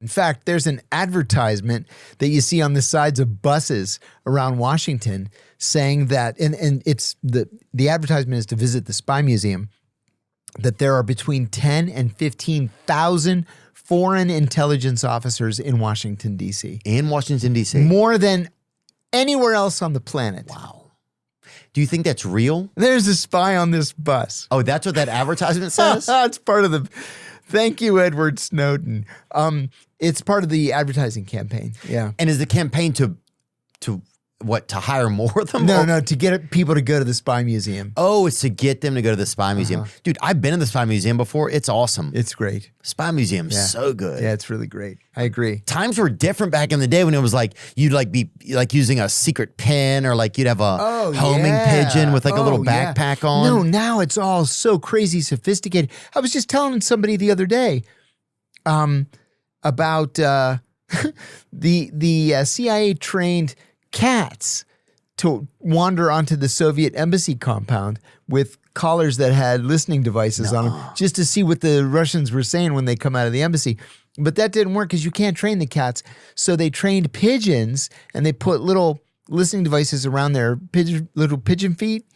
In fact, there's an advertisement that you see on the sides of buses around Washington saying that, and it's the advertisement is to visit the Spy Museum, that there are between 10 and 15,000 foreign intelligence officers in Washington, D.C. In Washington, D.C.? More than anywhere else on the planet. Wow. Do you think that's real? There's a spy on this bus. Oh, that's what that advertisement says? It's part of the... Thank you, Edward Snowden. It's part of the advertising campaign. Yeah. And is the campaign to hire more of them? No, to get people to go to the Spy Museum. Oh, it's to get them to go to the Spy Museum. Dude, I've been in the Spy Museum before. It's awesome. It's great. Spy Museum's so good. Yeah, it's really great. I agree. Times were different back in the day when it was like you'd like be like using a secret pen, or like you'd have a homing pigeon with like a little backpack on. No, now it's all so crazy sophisticated. I was just telling somebody the other day about the CIA trained cats to wander onto the Soviet embassy compound with collars that had listening devices on them, just to see what the Russians were saying when they come out of the embassy. But that didn't work because you can't train the cats. So they trained pigeons, and they put little listening devices around their little pigeon feet,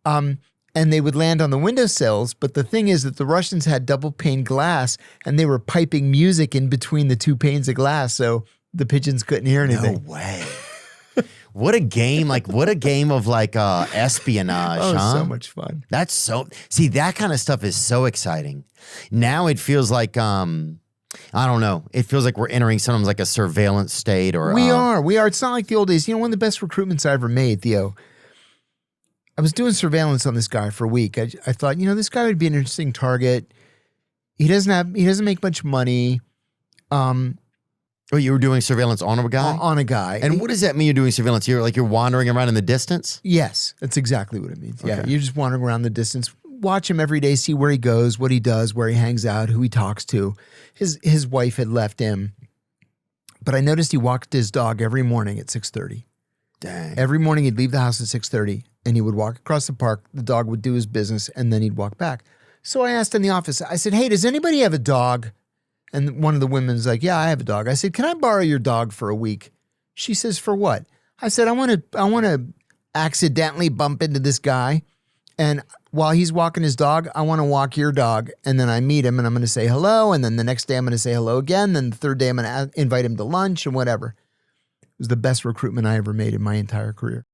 and they would land on the windowsills. But the thing is that the Russians had double pane glass, and they were piping music in between the two panes of glass, so the pigeons couldn't hear anything. No way. What a game, what a game of espionage, huh? So much fun. See, that kind of stuff is so exciting. Now it feels like, I don't know. It feels like we're entering sometimes like a surveillance state or. We are. It's not like the old days. You know, one of the best recruitments I ever made, Theo, I was doing surveillance on this guy for a week. I thought, this guy would be an interesting target. He doesn't make much money. Oh, you were doing surveillance on a guy? On a guy. And what does that mean you're doing surveillance? You're wandering around in the distance? Yes, that's exactly what it means. Yeah, Okay. you're just wandering around the distance. Watch him every day, see where he goes, what he does, where he hangs out, who he talks to. His wife had left him, but I noticed he walked his dog every morning at 6:30. Dang. Every morning he'd leave the house at 6:30, and he would walk across the park. The dog would do his business, and then he'd walk back. So I asked in the office, I said, hey, does anybody have a dog? And one of the women's like, yeah, I have a dog. I said, can I borrow your dog for a week? She says, for what? I said, I want to accidentally bump into this guy, and while he's walking his dog, I want to walk your dog, and then I meet him, and I'm going to say hello, and then the next day I'm going to say hello again, then the third day I'm going to invite him to lunch and whatever. It was the best recruitment I ever made in my entire career.